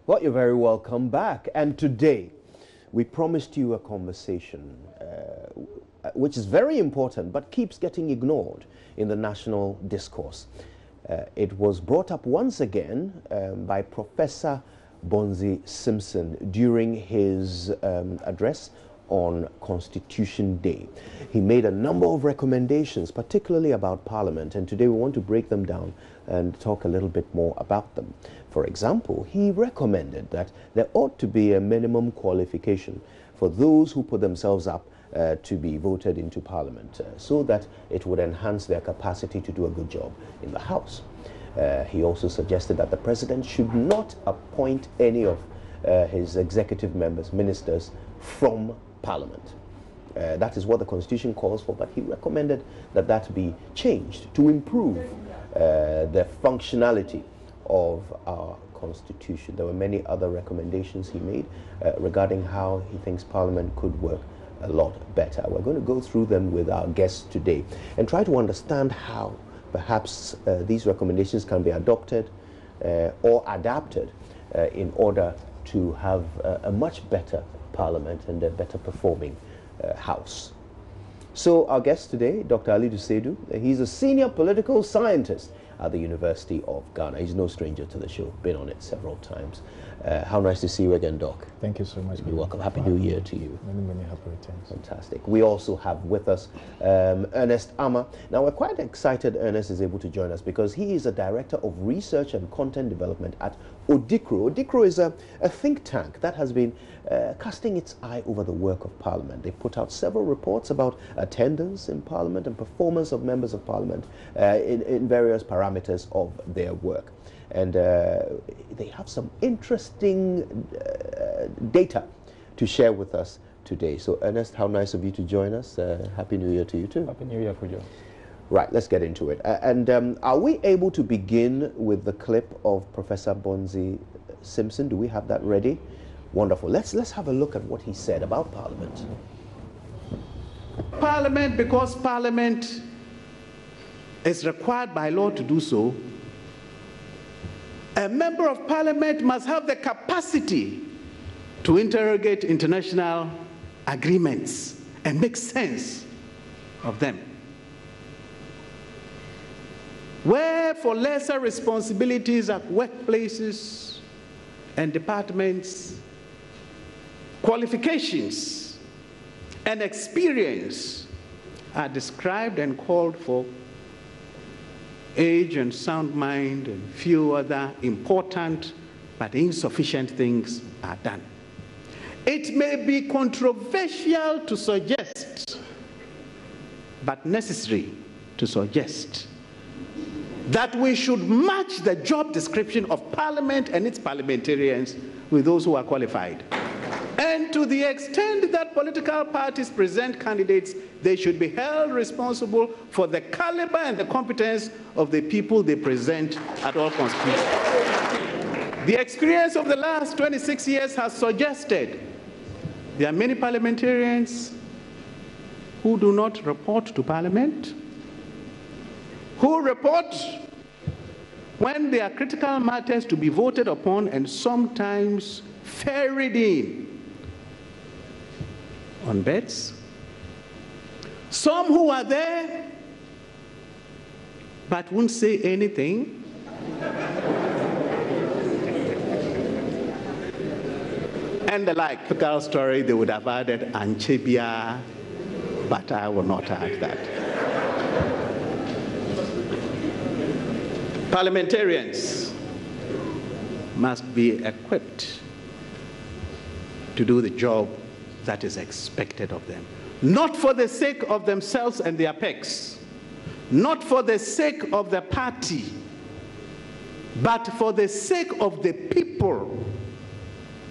Well, you're very welcome back. And today, we promised you a conversation which is very important but keeps getting ignored in the national discourse. It was brought up once again by Professor Bonzi Simpson during his address on Constitution Day. He made a number of recommendations, particularly about Parliament, and today we want to break them down and talk a little bit more about them. For example, he recommended that there ought to be a minimum qualification for those who put themselves up to be voted into Parliament so that it would enhance their capacity to do a good job in the House. He also suggested that the President should not appoint any of his executive members, ministers, from Parliament. That is what the Constitution calls for, but he recommended that that be changed to improve the functionality of our Constitution. There were many other recommendations he made regarding how he thinks Parliament could work a lot better. We're going to go through them with our guests today and try to understand how perhaps these recommendations can be adopted or adapted in order to have a much better Parliament and a better performing House. So our guest today, Dr. Ali Dusedu, he's a senior political scientist at the University of Ghana. He's no stranger to the show, been on it several times. How nice to see you again, Doc. Thank you so much. You're welcome. Happy New Year to you. Many happy returns. Fantastic. We also have with us Ernest Ama. Now, we're quite excited Ernest is able to join us because he is a Director of Research and Content Development at ODICRO. ODICRO is a think tank that has been casting its eye over the work of Parliament. They put out several reports about attendance in Parliament and performance of members of Parliament in various parameters of their work. And they have some interesting data to share with us today. So, Ernest, how nice of you to join us. Happy New Year to you too. Happy New Year, Kujo. Right, let's get into it. Are we able to begin with the clip of Professor Bonzi Simpson? Do we have that ready? Wonderful. Let's have a look at what he said about Parliament. Parliament, because Parliament is required by law to do so, a member of Parliament must have the capacity to interrogate international agreements and make sense of them. Where for lesser responsibilities at workplaces and departments, qualifications and experience are described and called for, age and sound mind and few other important but insufficient things are done. It may be controversial to suggest, but necessary to suggest, that we should match the job description of Parliament and its parliamentarians with those who are qualified. And to the extent that political parties present candidates, they should be held responsible for the caliber and the competence of the people they present at all constituencies. The experience of the last 26 years has suggested there are many parliamentarians who do not report to Parliament, who report when there are critical matters to be voted upon and sometimes ferried in on beds. Some who are there but won't say anything. And the like. Typical story, they would have added Anchebia, but I will not add that. Parliamentarians must be equipped to do the job that is expected of them. Not for the sake of themselves and their pecs, not for the sake of the party, but for the sake of the people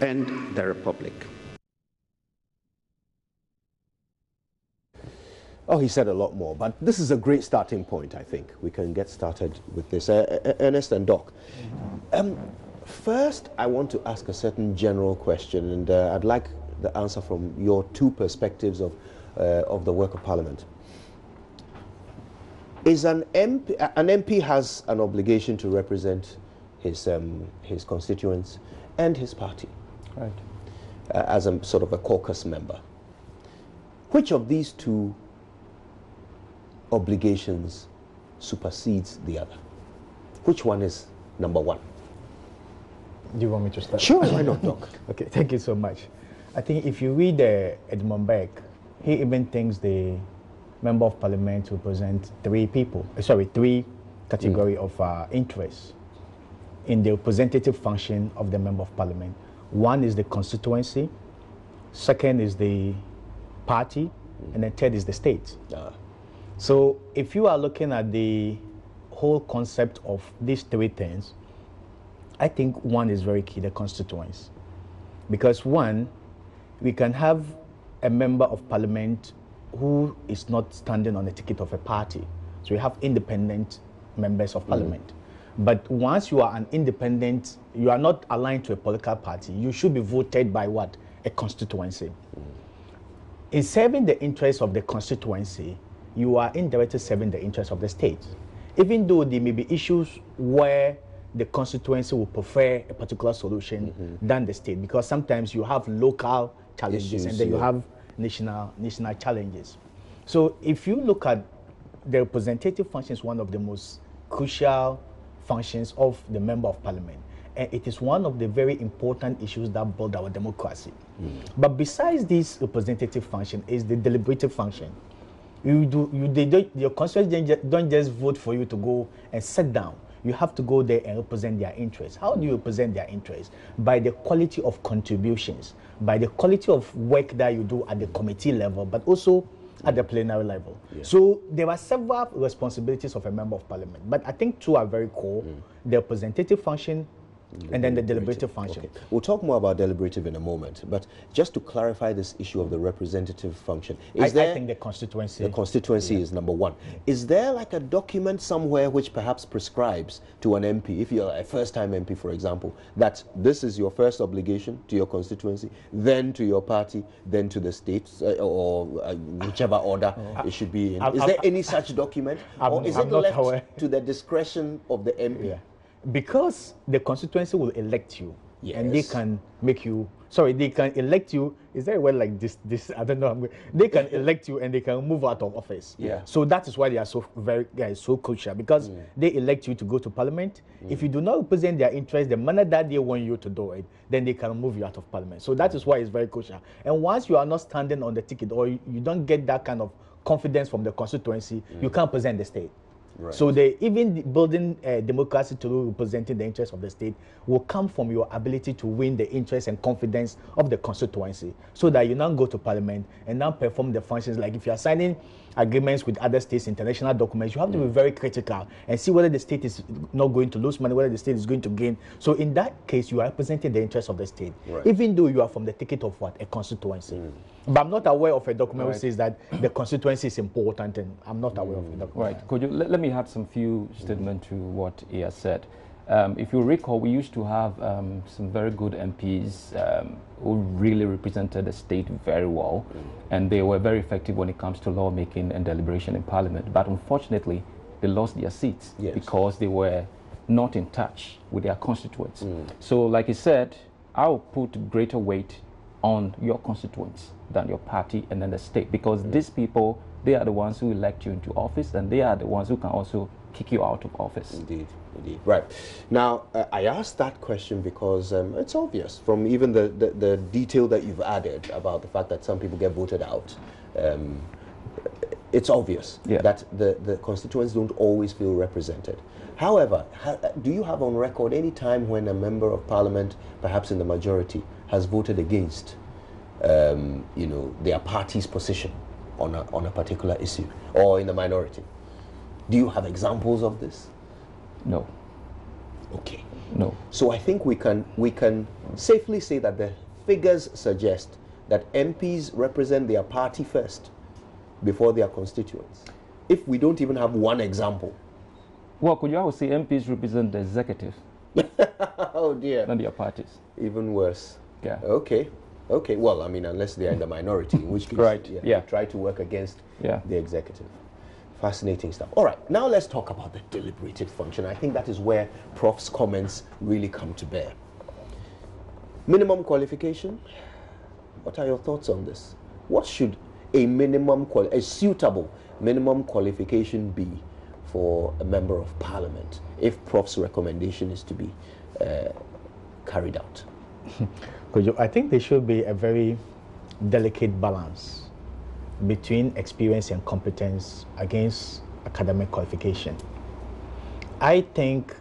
and the Republic. Oh, he said a lot more, but this is a great starting point, I think. We can get started with this. Ernest and Doc. First, I want to ask a certain general question, and I'd like the answer from your two perspectives of the work of Parliament. Is an MP has an obligation to represent his constituents and his party. Right. As a sort of a caucus member. Which of these two obligations supersedes the other? Which one is number one? Do you want me to start? Sure, why not, Doc? Okay, thank you so much. I think if you read Edmund Beck, he even thinks the member of parliament represent three category of interests in the representative function of the member of parliament. One is the constituency, second is the party, and then third is the state. So if you are looking at the whole concept of these three things, I think one is very key, the constituency. Because one, we can have a member of parliament who is not standing on the ticket of a party. So we have independent members of parliament. But once you are an independent, you are not aligned to a political party, you should be voted by what? A constituency. In serving the interests of the constituency, you are indirectly serving the interests of the state. Even though there may be issues where the constituency will prefer a particular solution than the state, because sometimes you have local challenges and then you have national challenges. So if you look at the representative function, is one of the most crucial functions of the member of parliament, and it is one of the very important issues that build our democracy. But besides this representative function is the deliberative function. Your constituents don't just vote for you to go and sit down. You have to go there and represent their interests. How do you represent their interests? By the quality of contributions, by the quality of work that you do at the committee level, but also at the plenary level. So there are several responsibilities of a member of parliament, but I think two are very core: the representative function and then the deliberative function. Okay. We'll talk more about deliberative in a moment, but just to clarify this issue of the representative function, I think the constituency. The constituency is number one. Is there like a document somewhere which perhaps prescribes to an MP, if you're a first-time MP, for example, that this is your first obligation to your constituency, then to your party, then to the state, or whichever order it should be in? Is there any such document? Or is it left to the discretion of the MP? Yeah. Because the constituency will elect you, and they can make you. Sorry, they can elect you. Is there a word like this? I don't know. They can elect you, and they can move out of office. So that is why they are so crucial, because they elect you to go to parliament. If you do not represent their interests, the manner that they want you to do it, then they can move you out of parliament. So that is why it's very crucial. And once you are not standing on the ticket, or you don't get that kind of confidence from the constituency, you can't present the state. Right. So even building democracy to representing the interests of the state will come from your ability to win the interest and confidence of the constituency, so that you now go to parliament and now perform the functions. Like if you are signing agreements with other states, international documents, you have to be very critical and see whether the state is not going to lose money, whether the state is going to gain. So in that case, you are representing the interests of the state, even though you are from the ticket of what? A constituency. But I'm not aware of a document which says that the constituency is important, and I'm not aware of a document. Right. Could you let me add some few statements to what he has said? If you recall, we used to have some very good MPs who really represented the state very well, and they were very effective when it comes to lawmaking and deliberation in parliament. But unfortunately, they lost their seats because they were not in touch with their constituents. So like he said, I'll put greater weight on your constituents than your party and then the state, because these people, they are the ones who elect you into office, and they are the ones who can also kick you out of office. Indeed, indeed. Right. Now, I asked that question because it's obvious from even the detail that you've added about the fact that some people get voted out. It's obvious that the constituents don't always feel represented. However, do you have on record any time when a member of parliament, perhaps in the majority, has voted against their party's position on a particular issue, or in the minority? Do you have examples of this? No. Okay. No. So I think we can safely say that the figures suggest that MPs represent their party first before their constituents. If we don't even have one example. Well, could you also say MPs represent the executive? Oh dear. Than their parties. Even worse. Yeah. Okay. Okay. Well, I mean, unless they are in the minority, in which case, they try to work against the executive. Fascinating stuff. All right, now let's talk about the deliberative function. I think that is where Prof's comments really come to bear. Minimum qualification? What are your thoughts on this? What should a suitable minimum qualification be for a member of parliament if Prof's recommendation is to be carried out? I think there should be a very delicate balance between experience and competence against academic qualification. I think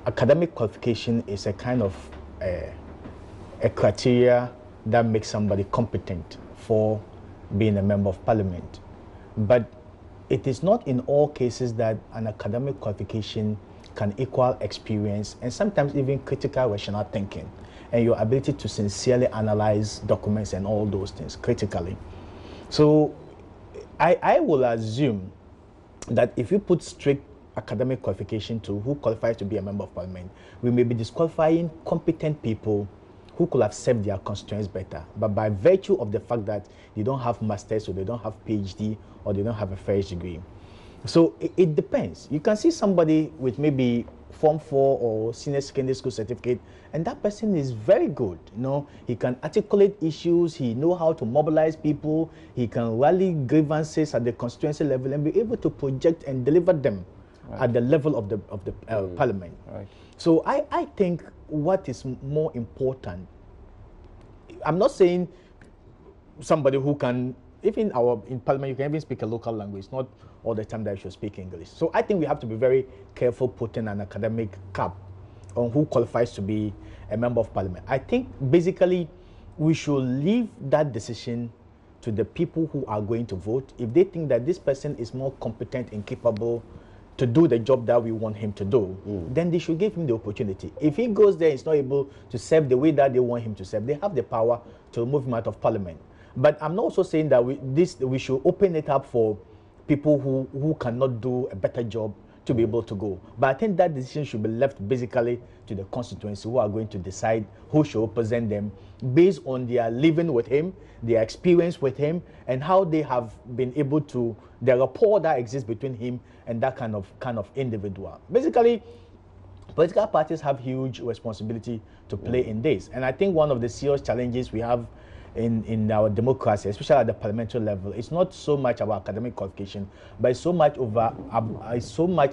academic qualification is a kind of a criteria that makes somebody competent for being a member of parliament. But it is not in all cases that an academic qualification can equal experience and sometimes even critical rational thinking and your ability to sincerely analyze documents and all those things critically. So I will assume that if you put strict academic qualification to who qualifies to be a member of parliament, we may be disqualifying competent people who could have served their constituents better. But by virtue of the fact that they don't have masters or they don't have PhD or they don't have a first degree. So it depends. You can see somebody with maybe Form 4 or senior secondary school certificate, and that person is very good. You know, he can articulate issues, he knows how to mobilize people, he can rally grievances at the constituency level and be able to project and deliver them at the level of the parliament. Right. So I think what is more important, I'm not saying somebody who can, even in parliament, you can even speak a local language, not all the time that you should speak English. So I think we have to be very careful putting an academic cap on who qualifies to be a member of parliament. I think basically we should leave that decision to the people who are going to vote. If they think that this person is more competent and capable to do the job that we want him to do, then they should give him the opportunity. If he goes there and is not able to serve the way that they want him to serve, they have the power to remove him out of parliament. But I'm not also saying that we should open it up for people who cannot do a better job to be able to go. But I think that decision should be left basically to the constituency, who are going to decide who should represent them based on their living with him, their experience with him, and how they have been able to, the rapport that exists between him and that kind of individual. Basically, political parties have huge responsibility to play in this. And I think one of the serious challenges we have in our democracy, especially at the parliamentary level, it's not so much about academic qualification, but it's so much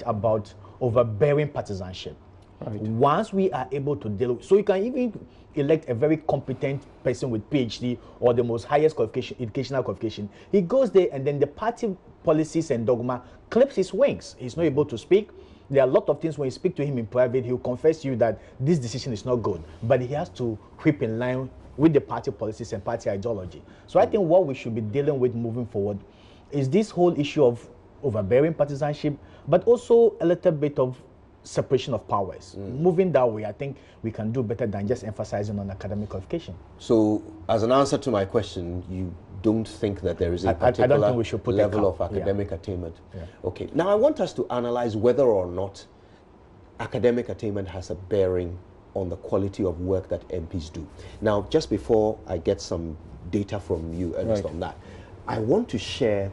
about overbearing partisanship. Right. Once we are able to deal with, so you can even elect a very competent person with PhD or the most highest qualification, educational qualification. He goes there and then the party policies and dogma clips his wings. He's not able to speak. There are a lot of things when you speak to him in private, he'll confess to you that this decision is not good, but he has to whip in line with the party policies and party ideology. So I think what we should be dealing with moving forward is this whole issue of overbearing partisanship, but also a little bit of separation of powers. Moving that way, I think we can do better than just emphasizing on academic qualification. So, as an answer to my question, you don't think that there is a particular I don't think we should put level of academic attainment? Okay. Now, I want us to analyze whether or not academic attainment has a bearing on the quality of work that MPs do. Now, just before I get some data from you, Ernest, on that, I want to share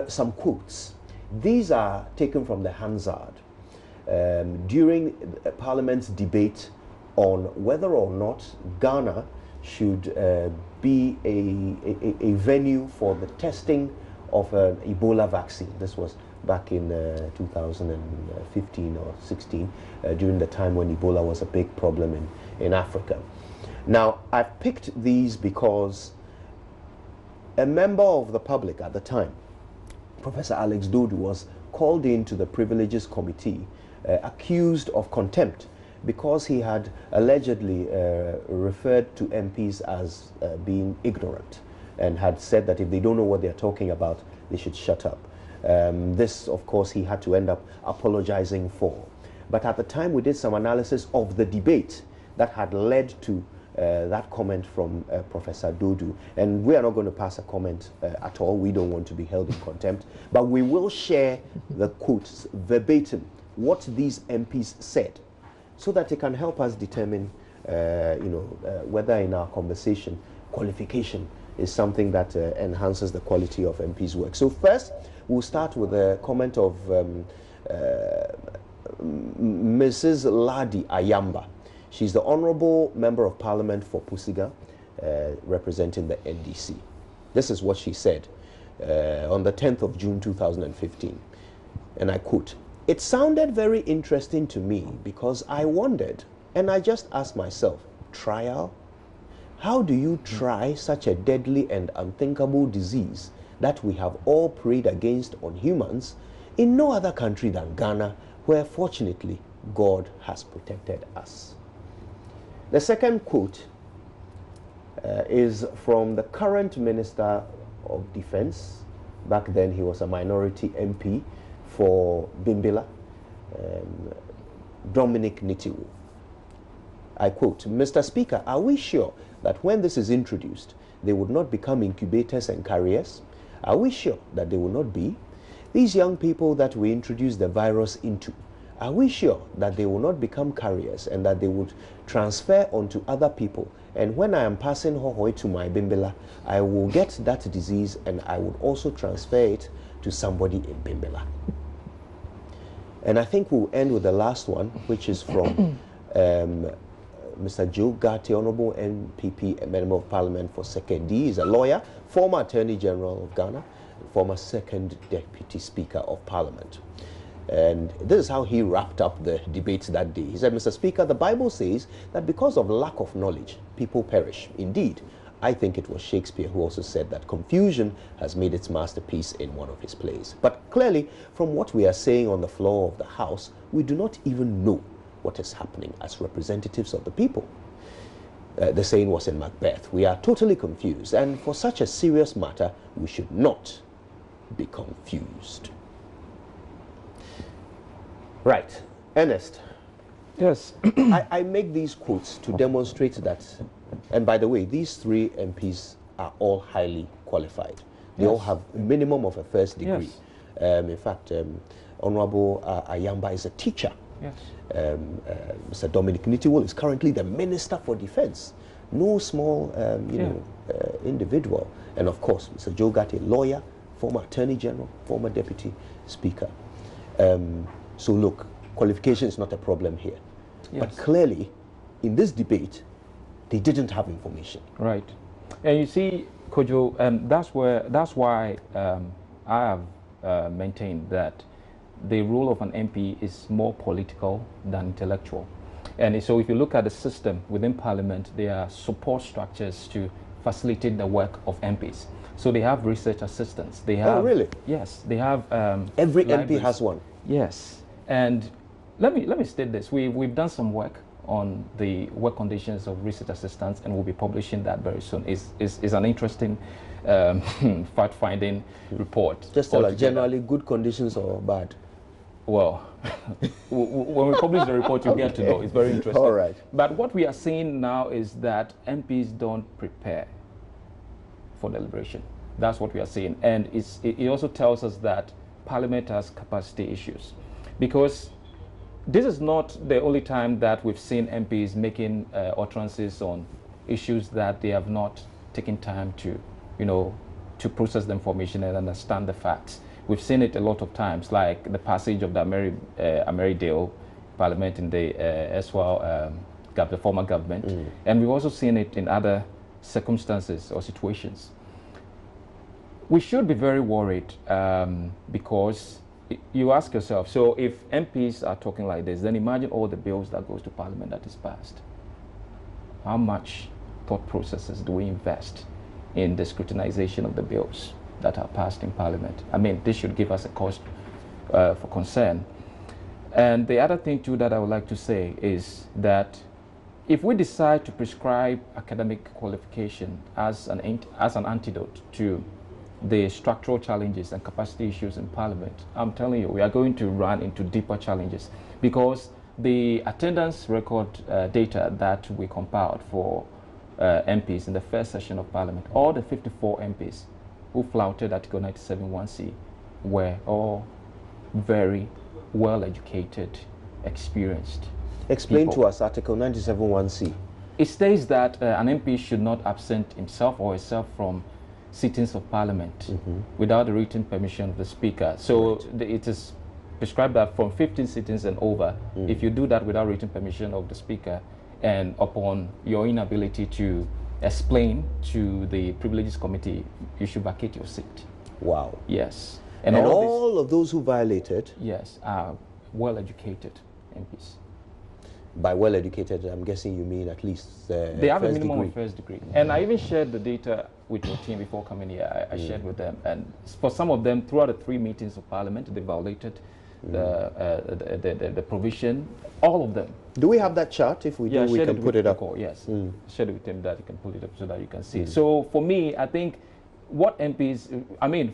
some quotes. These are taken from the Hansard during Parliament's debate on whether or not Ghana should be a venue for the testing of an Ebola vaccine. This was back in 2015 or 16, during the time when Ebola was a big problem in Africa. Now, I've picked these because a member of the public at the time, Professor Alex Dodu, was called into the Privileges Committee accused of contempt because he had allegedly referred to MPs as being ignorant and had said that if they don't know what they're talking about, they should shut up. This, of course, he had to end up apologizing for. But at the time, we did some analysis of the debate that had led to that comment from Professor Dodu. And we are not going to pass a comment at all. We don't want to be held in contempt. But we will share the quotes verbatim, what these MPs said, so that it can help us determine, whether in our conversation, qualification is something that enhances the quality of MPs' work. So first, we'll start with a comment of Mrs. Ladi Ayamba. She's the Honorable Member of Parliament for Pusiga, representing the NDC. This is what she said on the 10th of June 2015. And I quote, "It sounded very interesting to me because I wondered, and I just asked myself, trial? How do you try such a deadly and unthinkable disease that we have all prayed against on humans in no other country than Ghana, where fortunately God has protected us?" The second quote is from the current Minister of Defense. Back then he was a minority MP for Bimbilla, Dominic Nitiwu. I quote, "Mr. Speaker, are we sure that when this is introduced, they would not become incubators and carriers? Are we sure that they will not be? These young people that we introduce the virus into, are we sure that they will not become carriers and that they would transfer onto other people? And when I am passing hohoi to my Bimbilla, I will get that disease and I would also transfer it to somebody in Bimbilla." And I think we'll end with the last one, which is from Mr. Joe Gatti, Honorable MPP, a Member of Parliament for Sekendi. He's a lawyer, former Attorney General of Ghana, former Second Deputy Speaker of Parliament. And this is how he wrapped up the debate that day. He said, "Mr. Speaker, the Bible says that because of lack of knowledge, people perish. Indeed, I think it was Shakespeare who also said that confusion has made its masterpiece in one of his plays. But clearly, from what we are saying on the floor of the House, we do not even know what is happening as representatives of the people." The saying was in Macbeth. We are totally confused, and for such a serious matter, we should not be confused. Right. Ernest. Yes. I make these quotes to demonstrate that, and by the way, these three MPs are all highly qualified. They all have a minimum of a first degree. Yes. In fact, Honorable Ayamba is a teacher. Yes. Mr. Dominic Nitiwu is currently the Minister for Defense. No small, individual. And of course, Mr. Joe Gatti, lawyer, former Attorney General, former Deputy Speaker. So look, qualification is not a problem here. Yes. But clearly, in this debate, they didn't have information. Right. And you see, Kojo, that's why I have maintained that the role of an MP is more political than intellectual. And so if you look at the system within Parliament, there are support structures to facilitate the work of MPs. So they have research assistants. They have, oh, really? Yes, they have every libraries. MP has one. Yes. And let me state this. We've done some work on the work conditions of research assistants, and we'll be publishing that very soon. Is an interesting fact-finding report. Just like generally good conditions or bad? Well, when we publish the report, you get to know. It's very interesting. All right. But what we are seeing now is that MPs don't prepare for deliberation. That's what we are seeing. And it also tells us that Parliament has capacity issues. Because this is not the only time that we've seen MPs making utterances on issues that they have not taken time to, to process the information and understand the facts. We've seen it a lot of times, like the passage of the Ameridale Parliament in the the former government. And we've also seen it in other circumstances or situations. We should be very worried because you ask yourself, so if MPs are talking like this, then imagine all the bills that goes to Parliament that is passed. How much thought processes do we invest in the scrutinization of the bills that are passed in Parliament? I mean, this should give us a cause for concern. And the other thing too that I would like to say is that if we decide to prescribe academic qualification as an antidote to the structural challenges and capacity issues in Parliament, I'm telling you, we are going to run into deeper challenges, because the attendance record data that we compiled for MPs in the first session of Parliament, all the 54 MPs who flouted Article 97(1)(c) were all very well-educated, experienced Explain people. to us Article 97(1)(c). It states that an MP should not absent himself or herself from sittings of Parliament without the written permission of the Speaker. So it is prescribed that from 15 sittings and over, if you do that without written permission of the Speaker, and upon your inability to explain to the Privileges Committee, you should vacate your seat. Wow. Yes. And all of those who violated? Yes, are well-educated MPs. By well-educated, I'm guessing you mean at least they have a minimum degree. of first degree. And I even shared the data with your team before coming here. I shared with them. And for some of them, throughout the 3 meetings of Parliament, they violated the provision, all of them. Do we have that chart? If we do, we can put it up. Yes, share it with him that you can pull it up so that you can see. So for me, I think what MPs, I mean,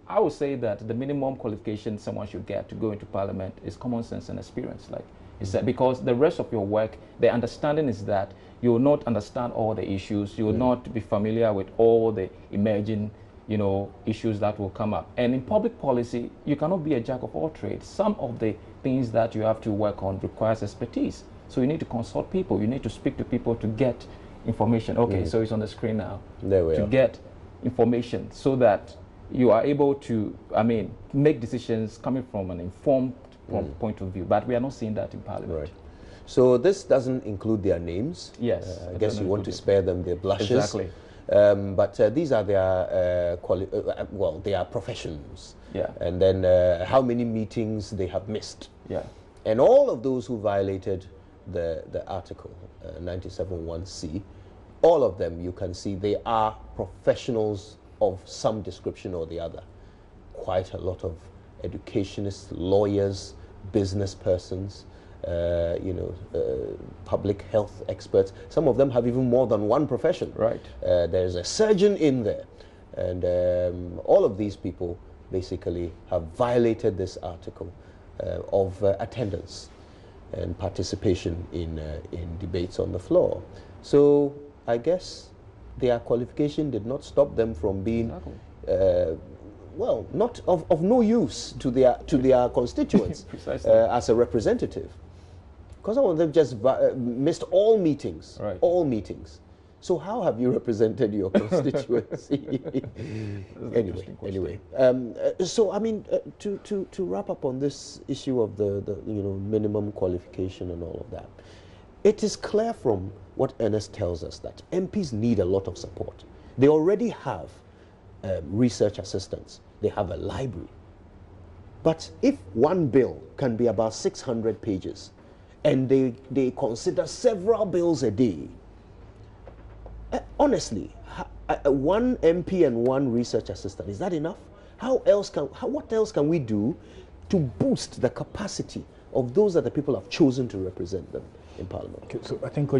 I would say that the minimum qualification someone should get to go into Parliament is common sense and experience, like you said, because the rest of your work, the understanding is that you will not understand all the issues, you will not be familiar with all the emerging, you know, issues that will come up. And in public policy, you cannot be a jack of all trades. Some of the things that you have to work on requires expertise. So you need to consult people, you need to speak to people to get information. Okay, so it's on the screen now. There we are. To get information so that you are able to, I mean, make decisions coming from an informed point of view. But we are not seeing that in Parliament. Right. So this doesn't include their names. Yes. I guess you want to spare them their blushes. Exactly. But these are their, well, they are professions. Yeah. And then how many meetings they have missed. Yeah. And all of those who violated the article 97(1)(c), all of them, you can see they are professionals of some description or the other. Quite a lot of educationists, lawyers, business persons, public health experts. Some of them have even more than one profession. Right. There's a surgeon in there. And all of these people basically have violated this article of attendance and participation in debates on the floor. So I guess their qualification did not stop them from being well, not of no use to their constituents as a representative. Because some of them just missed all meetings, all meetings. So how have you represented your constituency? Anyway. So I mean, to wrap up on this issue of the minimum qualification and all of that, it is clear from what Ernest tells us that MPs need a lot of support. They already have research assistants. They have a library. But if one bill can be about 600 pages and they consider several bills a day, honestly, one MP and one research assistant, is that enough? What else can we do to boost the capacity of those that the people have chosen to represent them in Parliament? Okay, so I think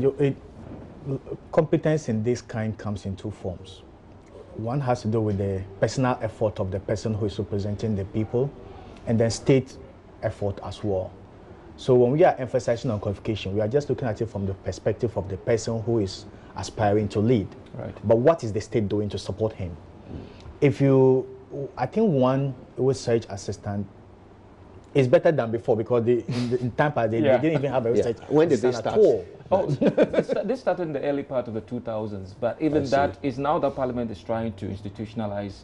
competence in this kind comes in two forms. One has to do with the personal effort of the person who is representing the people, and then state effort as well. So when we are emphasizing on qualification, we are just looking at it from the perspective of the person who is aspiring to lead. Right. But what is the state doing to support him? I think one research assistant is better than before, because in Tampa they didn't even have a research When did they start? At all. This started in the early part of the 2000s, but even that is now that Parliament is trying to institutionalize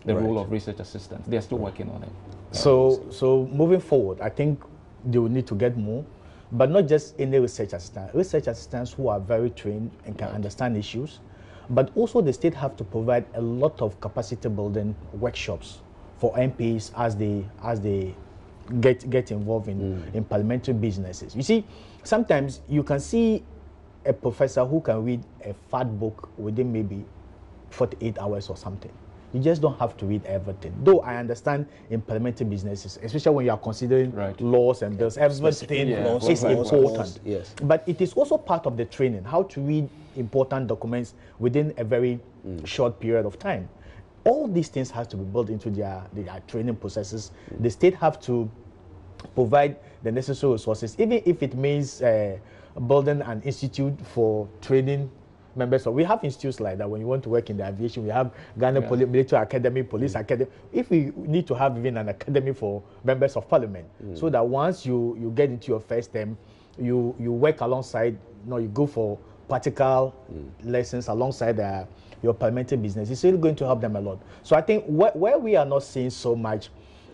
the role of research assistants. They are still working on it. So moving forward, I think they will need to get more, but not just any research assistant. Research assistants who are very trained and can understand issues, but also the state have to provide a lot of capacity building workshops for MPs as they get involved in parliamentary businesses. You see, sometimes you can see a professor who can read a fat book within maybe 48 hours or something. You just don't have to read everything. Though I understand in parliamentary businesses, especially when you are considering laws and bills, everything is important. Yes. But it is also part of the training, how to read important documents within a very short period of time. All these things have to be built into their training processes. The state have to provide the necessary resources, even if it means building an institute for training members. So we have institutes like that. When you want to work in the aviation, we have Ghana Military Academy, Police Academy. If we need to have even an academy for members of Parliament, so that once you get into your first term, you work alongside, you go for practical lessons alongside your parliamentary business. It's really going to help them a lot. So I think where we are not seeing so much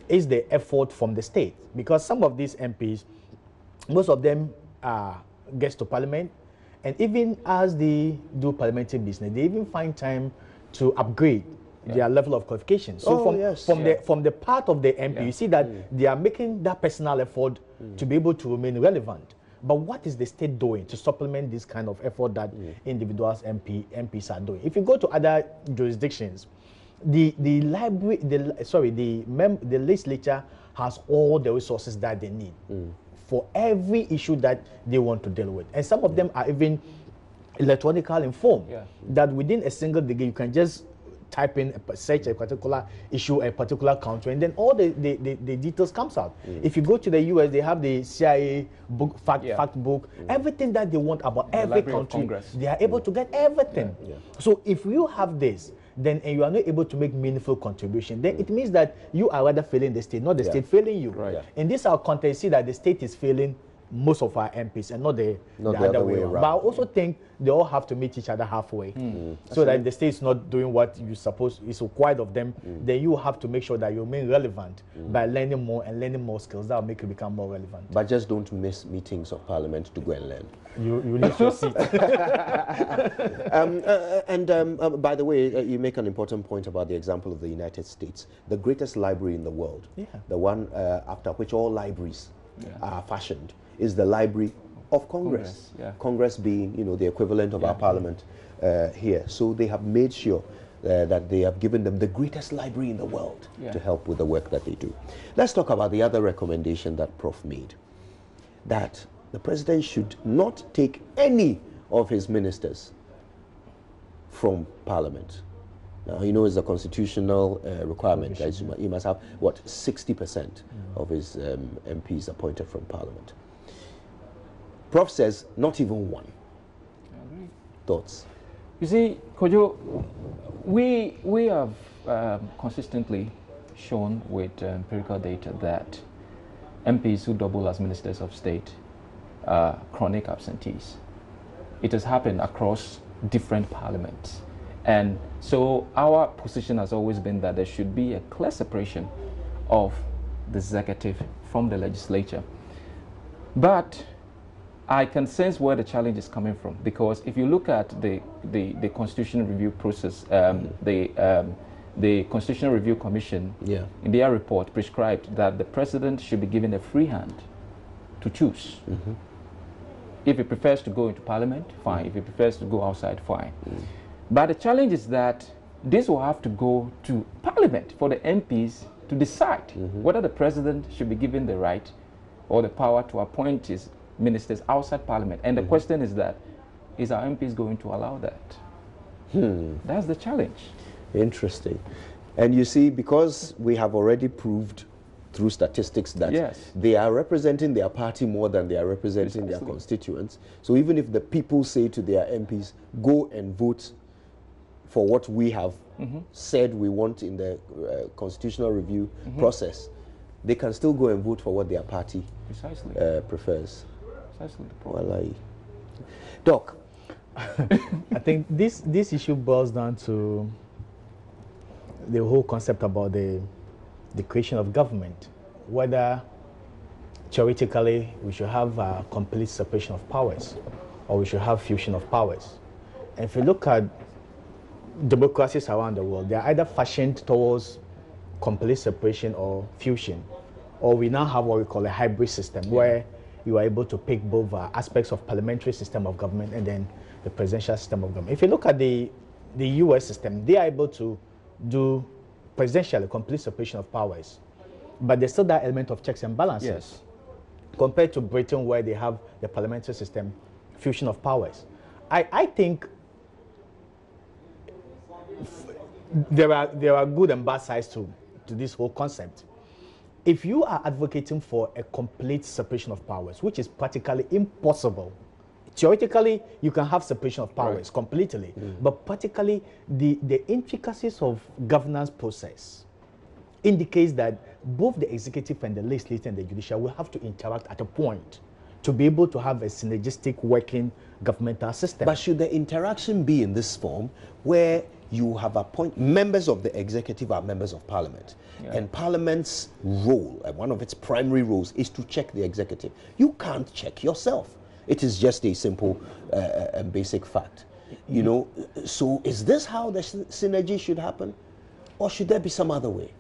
is the effort from the state, because some of these MPs, most of them are gets to Parliament, and even as they do parliamentary business, they even find time to upgrade their level of qualification. So from the part of the MP, you see that they are making that personal effort to be able to remain relevant. But what is the state doing to supplement this kind of effort that individuals, MPs are doing? If you go to other jurisdictions, the legislature has all the resources that they need for every issue that they want to deal with. And some of them are even electronically informed, that within a single degree, you can just type in, search a particular issue, a particular country, and then all the details comes out. If you go to the US, they have the CIA book, fact book, everything that they want about every country, they are able to get everything. So if you have this, then and you are not able to make meaningful contribution, then it means that you are rather failing the state, not the state failing you. In this our context, see that the state is failing most of our MPs and not the other way around. But I also think they all have to meet each other halfway. So that if the state is not doing what you suppose is required of them, then you have to make sure that you remain relevant by learning more and learning more skills that will make you become more relevant. But just don't miss meetings of Parliament to go and learn. You need to see. By the way, you make an important point about the example of the United States, the greatest library in the world, the one after which all libraries are fashioned, is the Library of Congress. Congress being, you know, the equivalent of our Parliament here. So they have made sure that they have given them the greatest library in the world to help with the work that they do. Let's talk about the other recommendation that Prof made, that the President should not take any of his ministers from Parliament. Now, you know, it's a constitutional requirement that you must have, what, 60% of his MPs appointed from Parliament. Prof says not even one. Thoughts? You see, Kojo, we have consistently shown with empirical data that MPs who double as ministers of state are chronic absentees. It has happened across different parliaments. And so our position has always been that there should be a clear separation of the executive from the legislature. But I can sense where the challenge is coming from, because if you look at the constitutional review process, the Constitutional Review Commission in their report prescribed that the President should be given a free hand to choose. If he prefers to go into Parliament, fine. If he prefers to go outside, fine. But the challenge is that this will have to go to Parliament for the MPs to decide whether the President should be given the right or the power to appoint his ministers outside Parliament. And the question is that, is our MPs going to allow that? That's the challenge. Interesting. And you see, because we have already proved through statistics that they are representing their party more than they are representing their constituents. So even if the people say to their MPs, go and vote for what we have said we want in the constitutional review process, they can still go and vote for what their party prefers. Precisely. Well, Doc. I think this issue boils down to the whole concept about the creation of government, whether theoretically we should have a complete separation of powers or we should have fusion of powers. And if you look at democracies around the world, they are either fashioned towards complete separation or fusion, or we now have what we call a hybrid system where you are able to pick both aspects of parliamentary system of government and then the presidential system of government. If you look at the US system, they are able to do presidential complete separation of powers, but there's still that element of checks and balances compared to Britain, where they have the parliamentary system, fusion of powers. I think there are good and bad sides to this whole concept. If you are advocating for a complete separation of powers, which is practically impossible, theoretically you can have separation of powers completely, but practically the intricacies of governance process indicates that both the executive and the legislature and the judicial will have to interact at a point to be able to have a synergistic working governmental system. But should the interaction be in this form where you have members of the executive are members of Parliament, and Parliament's role, one of its primary roles, is to check the executive. You can't check yourself. It is just a simple and basic fact. You know, so is this how the synergy should happen? Or should there be some other way?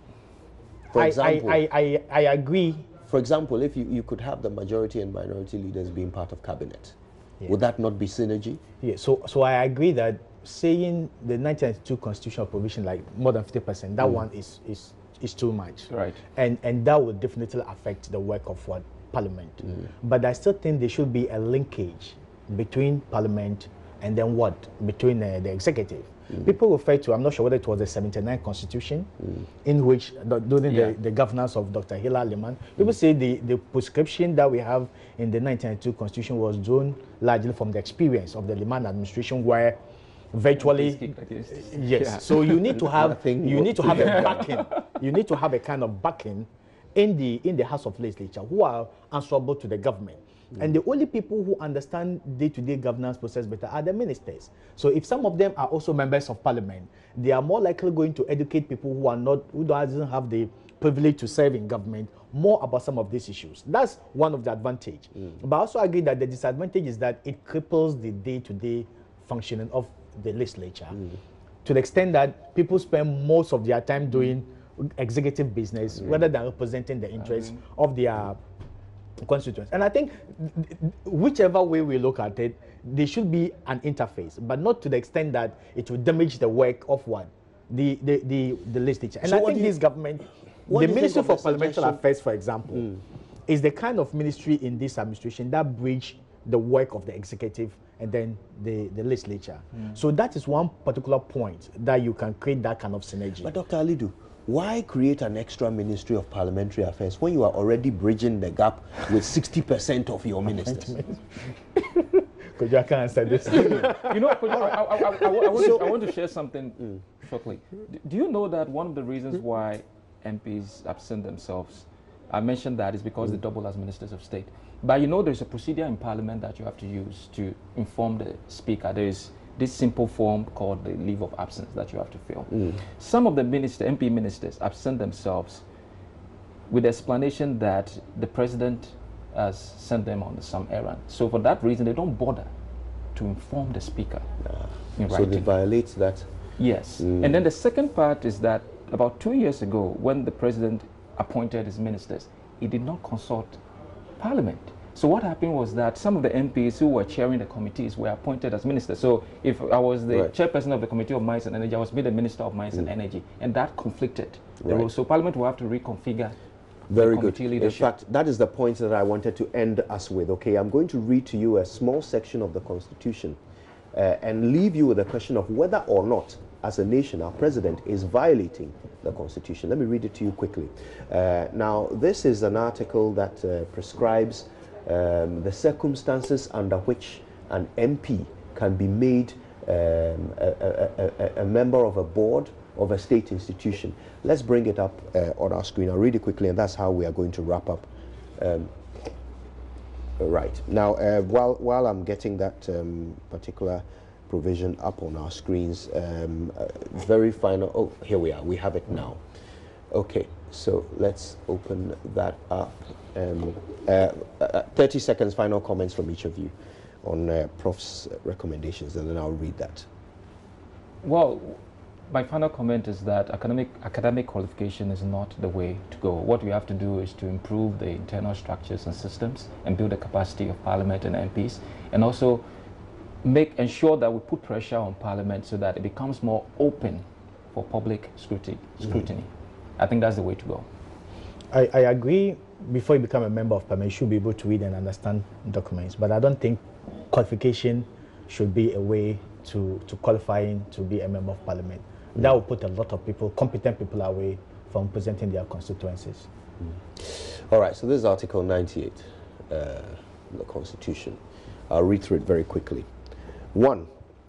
For example, I agree. For example, if you could have the majority and minority leaders being part of cabinet, would that not be synergy? Yeah, so I agree that saying the 1992 constitutional provision, like more than 50%, that one is too much. Right. And that would definitely affect the work of what Parliament. But I still think there should be a linkage between Parliament and then what? Between the executive. People refer to, I'm not sure whether it was the 79 Constitution, in which, during the governance of Dr. Hila Liman, people say the prescription that we have in the 1992 Constitution was drawn largely from the experience of the Liman administration, where virtually, yes. So you need to have a backing. You need to have a kind of backing in the House of Legislature who are answerable to the government. And the only people who understand day-to-day governance process better are the ministers. So if some of them are also members of Parliament, they are more likely going to educate people who doesn't have the privilege to serve in government more about some of these issues. That's one of the advantages. But I also agree that the disadvantage is that it cripples the day-to-day functioning of the legislature to the extent that people spend most of their time doing executive business rather than representing the interests of their constituents. And I think whichever way we look at it, there should be an interface, but not to the extent that it will damage the work of the legislature. And so I think this government, the Ministry for Parliamentary Affairs, for example, is the kind of ministry in this administration that bridge the work of the executive and then the legislature. So that is one particular point that you can create that kind of synergy. But Dr. Alidu, why create an extra Ministry of Parliamentary Affairs when you are already bridging the gap with 60% of your ministers? Could you answer this? You know, I want to share something shortly. Do you know that one of the reasons why MPs absent themselves, I mentioned that, is because they double as ministers of state. But you know, there's a procedure in Parliament that you have to use to inform the Speaker. There is this simple form called the leave of absence that you have to fill. Some of the MP ministers absent themselves with the explanation that the president has sent them on some errand. So for that reason, they don't bother to inform the Speaker in So writing. they violate that? Yes. And then the second part is that about 2 years ago, when the president appointed his ministers, he did not consult Parliament. So what happened was that some of the MPs who were chairing the committees were appointed as ministers. So if I was the chairperson of the Committee of Mines and Energy, I was made the Minister of Mines and Energy, and that conflicted the rules. So Parliament will have to reconfigure Very the good. committee leadership. In fact, that is the point that I wanted to end us with. Okay, I'm going to read to you a small section of the Constitution and leave you with the question of whether or not, as a nation, our president is violating the Constitution. Let me read it to you quickly. Now, this is an article that prescribes the circumstances under which an MP can be made a member of a board of a state institution. Let's bring it up on our screen. I'll read it quickly, and that's how we are going to wrap up. Right. Now, while I'm getting that particular provision up on our screens, very final. Oh, here we are. We have it now. Okay, so let's open that up. 30 seconds, final comments from each of you on Prof's recommendations, and then I'll read that. Well, my final comment is that academic qualification is not the way to go. What we have to do is to improve the internal structures and systems and build the capacity of Parliament and MPs, and also ensure that we put pressure on Parliament so that it becomes more open for public scrutiny. I think that's the way to go. I agree. Before you become a member of Parliament, you should be able to read and understand documents. But I don't think qualification should be a way to qualifying to be a member of Parliament. That will put a lot of people, competent people, away from presenting their constituencies. All right, so this is Article 98, the Constitution. I'll read through it very quickly. 1.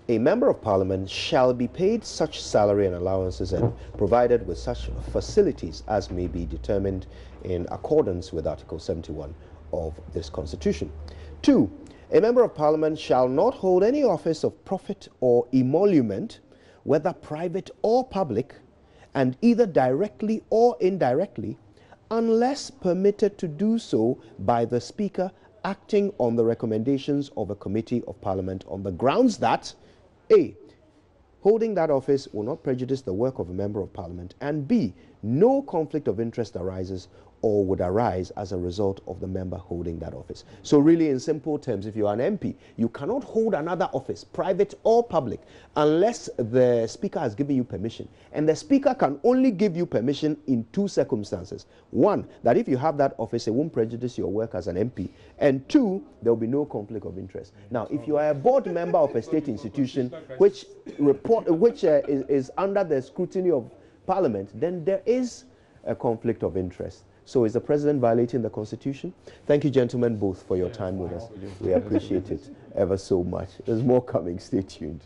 A member of Parliament shall be paid such salary and allowances and provided with such facilities as may be determined in accordance with Article 71 of this Constitution. 2. A member of Parliament shall not hold any office of profit or emolument, whether private or public, and either directly or indirectly, unless permitted to do so by the Speaker acting on the recommendations of a committee of Parliament on the grounds that A, holding that office will not prejudice the work of a member of Parliament, and B, no conflict of interest arises or would arise as a result of the member holding that office. So really, in simple terms, if you are an MP, you cannot hold another office, private or public, unless the Speaker has given you permission. And the Speaker can only give you permission in two circumstances. One, that if you have that office, it won't prejudice your work as an MP. And two, there will be no conflict of interest. Now, if you are a board member of a state institution which is under the scrutiny of Parliament, then there is a conflict of interest. So is the President violating the Constitution? Thank you, gentlemen, both, for your time with us. We appreciate it ever so much. There's more coming. Stay tuned.